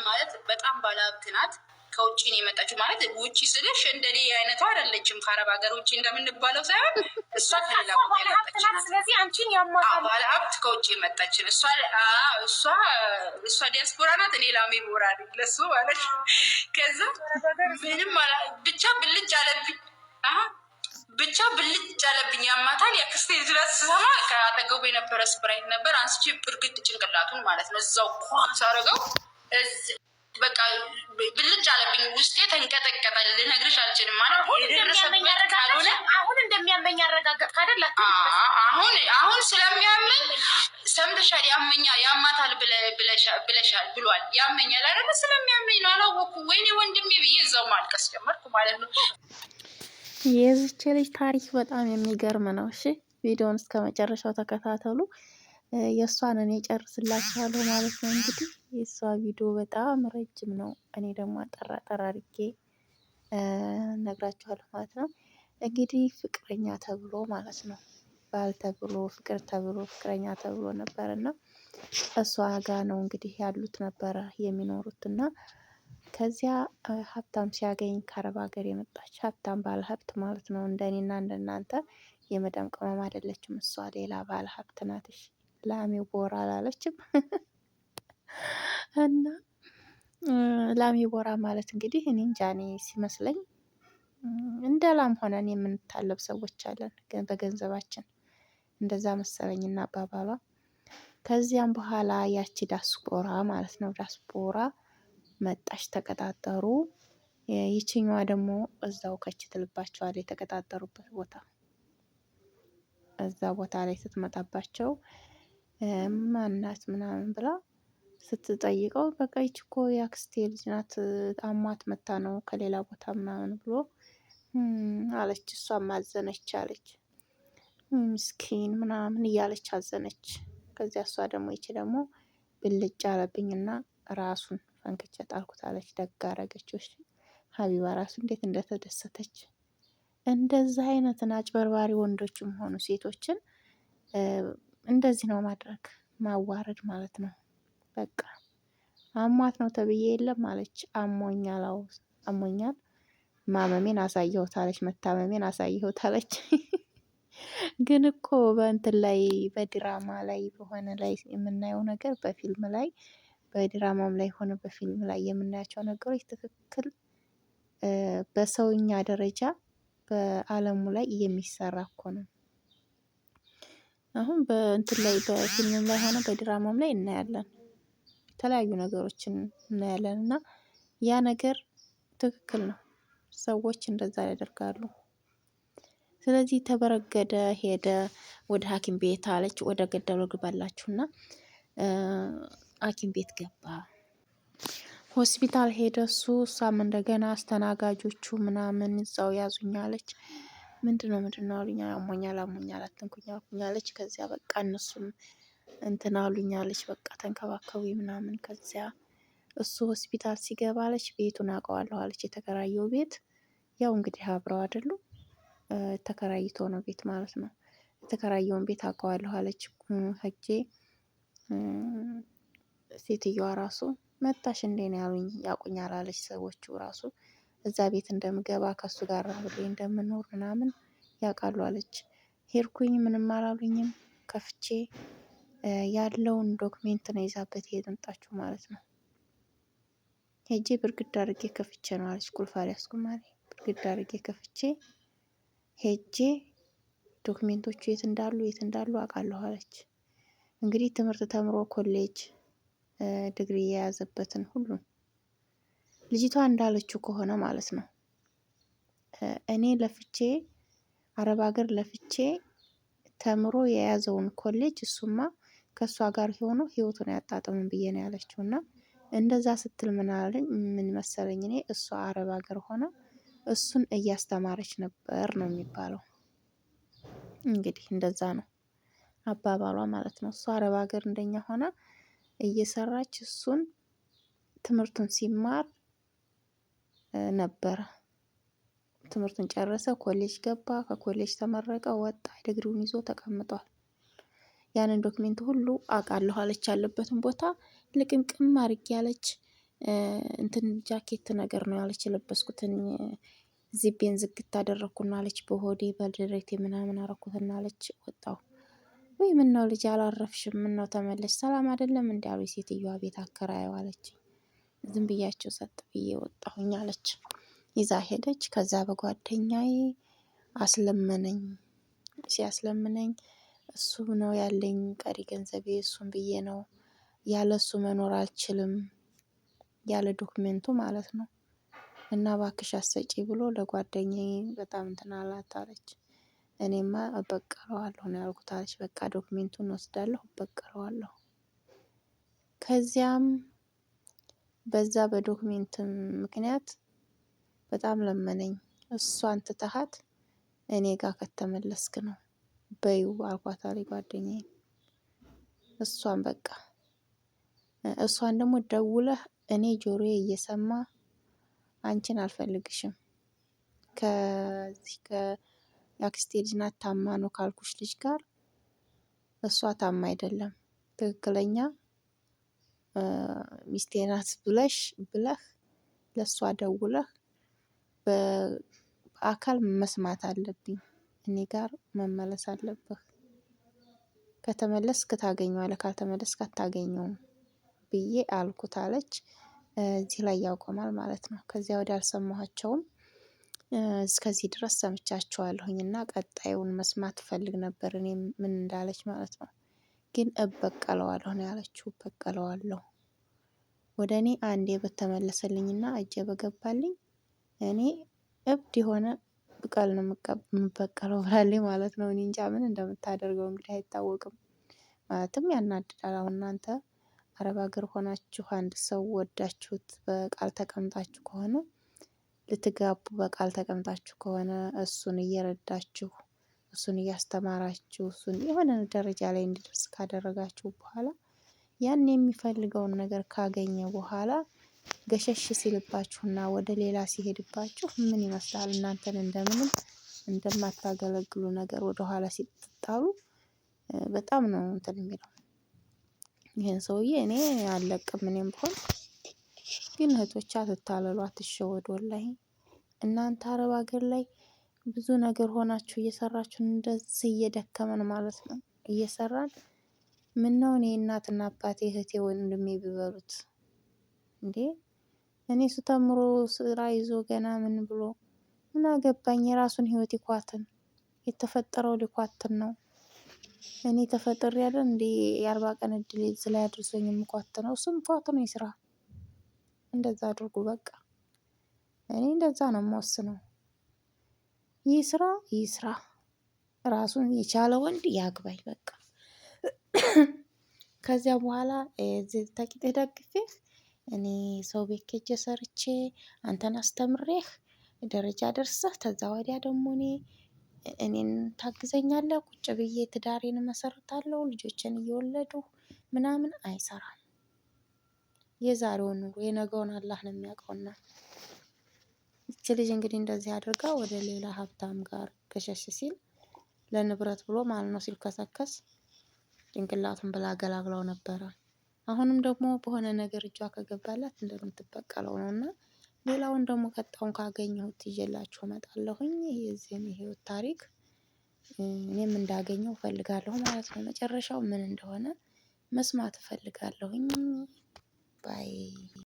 ማለት በጣም ባለሀብት ናት። ከውጭ ነው የመጣችው። ማለት ውጭ ስልሽ እንደኔ አይነቷ አይደለችም። ከአረብ ሀገር ውጭ እንደምንባለው ሳይሆን እሷ ከሌላ ቦታ የመጣች ናት። ስለዚህ አንቺን ያማታል። ባለሀብት ከውጭ የመጣችን እሷ ዲያስፖራ ናት። እኔ ላሜ ቦራ ለሱ ማለት ከዛ ምንም ብቻ ብልጭ አለብኝ ብቻ ብልጭ አለብኝ። ያማታል። የአክስቴ ድረስ ስሰማ ከአጠገቡ የነበረ ስፕራይት ነበር። አንስቼ ብርግድ ጭንቅላቱን ማለት ነው እዛው ሳረገው በቃ ብልጭ አለብኝ። ውስጤ ተንቀጠቀጠ። ልነግርሽ አልችልም። ማለት አሁን እንደሚያመኝ አረጋገጥክ አይደል? አሁን ስለሚያመኝ ሰምተሻል። ያመኛል፣ ያማታል ብለሻል ብሏል። ያመኛል አይደለ? ስለሚያመኝ ነው። አላወኩም። ወይኔ ወንድሜ ብዬ እዛው ማልቀስ ጀመርኩ ማለት ነው። የዚች ልጅ ታሪክ በጣም የሚገርም ነው። እሺ ቪዲዮውን እስከ መጨረሻው ተከታተሉ። የእሷን እኔ ጨርስላችኋለሁ ማለት ነው። እንግዲህ የእሷ ቪዲዮ በጣም ረጅም ነው። እኔ ደግሞ አጠራ አድርጌ ነግራችኋለሁ ማለት ነው። እንግዲህ ፍቅረኛ ተብሎ ማለት ነው፣ ባል ተብሎ ፍቅር ተብሎ ፍቅረኛ ተብሎ ነበር እና እሷ ጋ ነው እንግዲህ ያሉት ነበረ የሚኖሩትና ከዚያ ሀብታም ሲያገኝ ከአረብ ሀገር የመጣች ሀብታም ባለ ሀብት ማለት ነው። እንደኔና እንደናንተ የመዳም ቅመም አይደለችም። እሷ ሌላ ባለ ሀብት ናትሽ። ላሜው ቦራ አላለችም። እና ላሜ ቦራ ማለት እንግዲህ እኔ እንጃ፣ እኔ ሲመስለኝ እንደ ላም ሆነን የምንታለብ ሰዎች አለን፣ ግን በገንዘባችን እንደዛ መሰለኝ እና አባባሏ። ከዚያም በኋላ ያቺ ዳስፖራ ማለት ነው፣ ዳስፖራ መጣች፣ ተቀጣጠሩ። ይችኛዋ ደግሞ እዛው ከች ትልባቸዋል፣ የተቀጣጠሩበት ቦታ። እዛ ቦታ ላይ ስትመጣባቸው ማናት ምናምን ብላ ስትጠይቀው በቃ ይች እኮ የአክስቴ ልጅ ናት፣ አሟት መታ ነው ከሌላ ቦታ ምናምን ብሎ አለች። እሷም አዘነች አለች፣ ምስኪን ምናምን እያለች አዘነች። ከዚያ እሷ ደግሞ ይቺ ደግሞ ብልጭ አለብኝና ራሱን ፈንክቼ ጣልኩት አለች። ደግ አረገችው። ሀቢባ ራሱ እንዴት እንደተደሰተች። እንደዚህ አይነትን አጭበርባሪ ወንዶችም ሆኑ ሴቶችን እንደዚህ ነው ማድረግ፣ ማዋረድ ማለት ነው። በቃ አሟት ነው ተብዬ የለም አለች። አሞኛል፣ አሞኛል፣ ማመሜን አሳየሁት አለች፣ መታመሜን አሳየሁት አለች። ግን እኮ በእንትን ላይ በድራማ ላይ በሆነ ላይ የምናየው ነገር በፊልም ላይ በድራማም ላይ ሆነ በፊልም ላይ የምናያቸው ነገሮች ትክክል በሰውኛ ደረጃ በዓለሙ ላይ የሚሰራ እኮ ነው። አሁን በእንትን ላይ በፊልምም ላይ ሆነ በድራማም ላይ እናያለን፣ የተለያዩ ነገሮችን እናያለን እና ያ ነገር ትክክል ነው። ሰዎች እንደዛ ያደርጋሉ። ስለዚህ ተበረገደ፣ ሄደ ወደ ሐኪም ቤት አለች። ወደ ገደሉ ግባላችሁና ሐኪም ቤት ገባ። ሆስፒታል ሄደ እሱ። እሷም እንደገና አስተናጋጆቹ ምናምን እዛው ያዙኛለች። ምንድነው አሉኛ። አሞኛል አትንኩኛለች። ከዚያ በቃ እነሱም እንትን አሉኛለች። በቃ ተንከባከቡ ምናምን። ከዚያ እሱ ሆስፒታል ሲገባለች ቤቱን አውቀዋለሁ አለች። የተከራየው ቤት ያው እንግዲህ አብረው አይደሉ፣ ተከራይቶ ነው ቤት ማለት ነው። የተከራየውን ቤት አውቀዋለሁ አለች። ሄጄ ሴትዮዋ ራሱ መጣሽ እንዴ ነው ያሉኝ፣ ያውቁኛል አለች። ሰዎቹ ራሱ እዛ ቤት እንደምገባ ከሱ ጋር አብሬ እንደምኖር ምናምን ያውቃሉ አለች። ሄድኩኝ፣ ምንም አላሉኝም። ከፍቼ ያለውን ዶክሜንት ነው ይዛበት የመጣችው ማለት ነው። ሄጄ ብርግድ አድርጌ ከፍቼ ነው አለች። ቁልፍ አልያዝኩም አለኝ። ብርግድ አድርጌ ከፍቼ ሄጄ ዶክሜንቶቹ የት እንዳሉ አውቃለሁ አለች። እንግዲህ ትምህርት ተምሮ ኮሌጅ ዲግሪ የያዘበትን ሁሉ ልጅቷ እንዳለችው ከሆነ ማለት ነው። እኔ ለፍቼ አረብ ሀገር ለፍቼ ተምሮ የያዘውን ኮሌጅ እሱማ ከእሷ ጋር ሆኖ ህይወቱን ያጣጥምን ብዬ ነው ያለችው። እና እንደዛ ስትል ምን አለኝ፣ ምን መሰለኝ፣ እኔ እሷ አረብ ሀገር ሆነ እሱን እያስተማረች ነበር ነው የሚባለው። እንግዲህ እንደዛ ነው አባባሏ ማለት ነው። እሷ አረብ ሀገር እንደኛ ሆና እየሰራች እሱን ትምህርቱን ሲማር ነበረ። ትምህርቱን ጨረሰ፣ ኮሌጅ ገባ፣ ከኮሌጅ ተመረቀ፣ ወጣ፣ ዲግሪውን ይዞ ተቀምጧል። ያንን ዶክሜንት ሁሉ አውቃለሁ አለች። ያለበትን ቦታ ልቅምቅም አድርጌ ያለች። እንትን ጃኬት ነገር ነው ያለች የለበስኩትን ዚቤን ዝግት አደረግኩና አለች በሆዴ በድሬቴ ምናምን አረኩትና አለች ወጣሁ። ወይ ምን ነው ልጅ አላረፍሽም? ምን ነው ተመለሽ? ሰላም አይደለም እንዲ አሉ ሴትዮዋ ቤት አከራዩ አለች። ዝም ብያቸው ሰጥ ብዬ ወጣሁኝ አለች። ይዛ ሄደች። ከዛ በጓደኛዬ አስለመነኝ። ሲያስለምነኝ እሱ ነው ያለኝ ቀሪ ገንዘቤ እሱን ብዬ ነው ያለ እሱ መኖር አልችልም ያለ ዶክሜንቱ ማለት ነው። እና እባክሽ አሰጪ ብሎ ለጓደኛዬ በጣም እንትን አላት አለች። እኔማ እበቀለዋለሁ ነው ያልኩት አለች። በቃ ዶክሜንቱን ወስዳለሁ እበቀለዋለሁ። ከዚያም በዛ በዶክሜንት ምክንያት በጣም ለመነኝ። እሷን ትተሃት እኔ ጋር ከተመለስክ ነው በይው አልኳት አለኝ ጓደኛዬ። እሷን በቃ እሷን ደግሞ ደውለህ እኔ ጆሮዬ እየሰማ አንቺን አልፈልግሽም ከዚህ የአክስቴ ልጅ ናት ታማ ነው ካልኩሽ ልጅ ጋር እሷ ታማ አይደለም ትክክለኛ ሚስቴ ናት ብለህ ለእሷ ደውለህ በአካል መስማት አለብኝ። እኔ ጋር መመለስ አለብህ። ከተመለስክ ታገኘዋለህ፣ ካልተመለስክ አታገኘውም ብዬ አልኩት አለች። እዚህ ላይ ያቆማል ማለት ነው። ከዚያ ወዲያ አልሰማኋቸውም። እስከዚህ ድረስ ሰምቻቸዋለሁኝ እና ቀጣዩን መስማት እፈልግ ነበር እኔ ምን እንዳለች ማለት ነው። ግን እበቀለዋለሁ ነው ያለችው። እበቀለዋለሁ ወደ እኔ አንዴ በተመለሰልኝና እጄ በገባልኝ እኔ እብድ የሆነ ብቀል ነው የምበቀለው ብላለች ማለት ነው። እኔ እንጃ ምን እንደምታደርገው እንግዲህ አይታወቅም። ማለትም ያናድዳል። አሁን እናንተ አረብ ሀገር ሆናችሁ አንድ ሰው ወዳችሁት በቃል ተቀምጣችሁ ከሆነ ልትጋቡ በቃል ተቀምጣችሁ ከሆነ እሱን እየረዳችሁ እሱን እያስተማራችሁ እሱን የሆነ ደረጃ ላይ እንዲደርስ ካደረጋችሁ በኋላ ያን የሚፈልገውን ነገር ካገኘ በኋላ ገሸሽ ሲልባችሁና ወደ ሌላ ሲሄድባችሁ ምን ይመስላል? እናንተን እንደምንም እንደማታገለግሉ ነገር ወደ ኋላ ሲጣሉ በጣም ነው እንትን የሚለው። ይሄን ሰውዬ እኔ አልለቅም እኔም ብሆን። ግን እህቶቼ አትታለሉ፣ አትሸወዱ። ወላሂ እናንተ አረብ ሀገር ላይ ብዙ ነገር ሆናችሁ እየሰራችሁ እንደዚህ እየደከመን ማለት ነው እየሰራን ምነው እኔ እናትና አባቴ እህቴ ወንድሜ ቢበሉት እንዴ? እኔ እሱ ተምሮ ስራ ይዞ ገና ምን ብሎ ምን አገባኝ? የራሱን ህይወት ይኳትን፣ የተፈጠረው ሊኳትን ነው። እኔ ተፈጥሬ አይደል እንዴ የ40 ቀን እድል ላይ አድርሶኝ የምኳትነው? እሱም ኳትኖ ይስራ። እንደዛ አድርጉ በቃ። እኔ እንደዛ ነው የምወስነው። ይስራ ራሱን የቻለ ወንድ ያግባኝ በቃ። ከዚያ በኋላ እዚህ ተቂጤ ደግፌህ እኔ ሰው ቤት ሄጄ ሰርቼ አንተን አስተምሬህ ደረጃ ደርሰህ ከዛ ወዲያ ደግሞ እኔን ታግዘኛለህ፣ ቁጭ ብዬ ትዳሬን እመሰርታለሁ፣ ልጆችን እየወለዱ ምናምን አይሰራም። የዛሬውን ኑሮ የነገውን አላህ ነው የሚያውቀውና ይቺ ልጅ እንግዲህ እንደዚህ አድርጋ ወደ ሌላ ሀብታም ጋር ገሸሽ ሲል ለንብረት ብሎ ማለት ነው ሲልከሰከስ ጭንቅላቱን ብላ ገላግለው ነበረ። አሁንም ደግሞ በሆነ ነገር እጇ ከገባላት እንደምትበቀለው ነው። እና ሌላውን ደግሞ ቀጣውን ካገኘሁት ይዤላችሁ እመጣለሁኝ። የዚህን የህይወት ታሪክ እኔም እንዳገኘው እፈልጋለሁ ማለት ነው። መጨረሻው ምን እንደሆነ መስማት እፈልጋለሁኝ። ባይ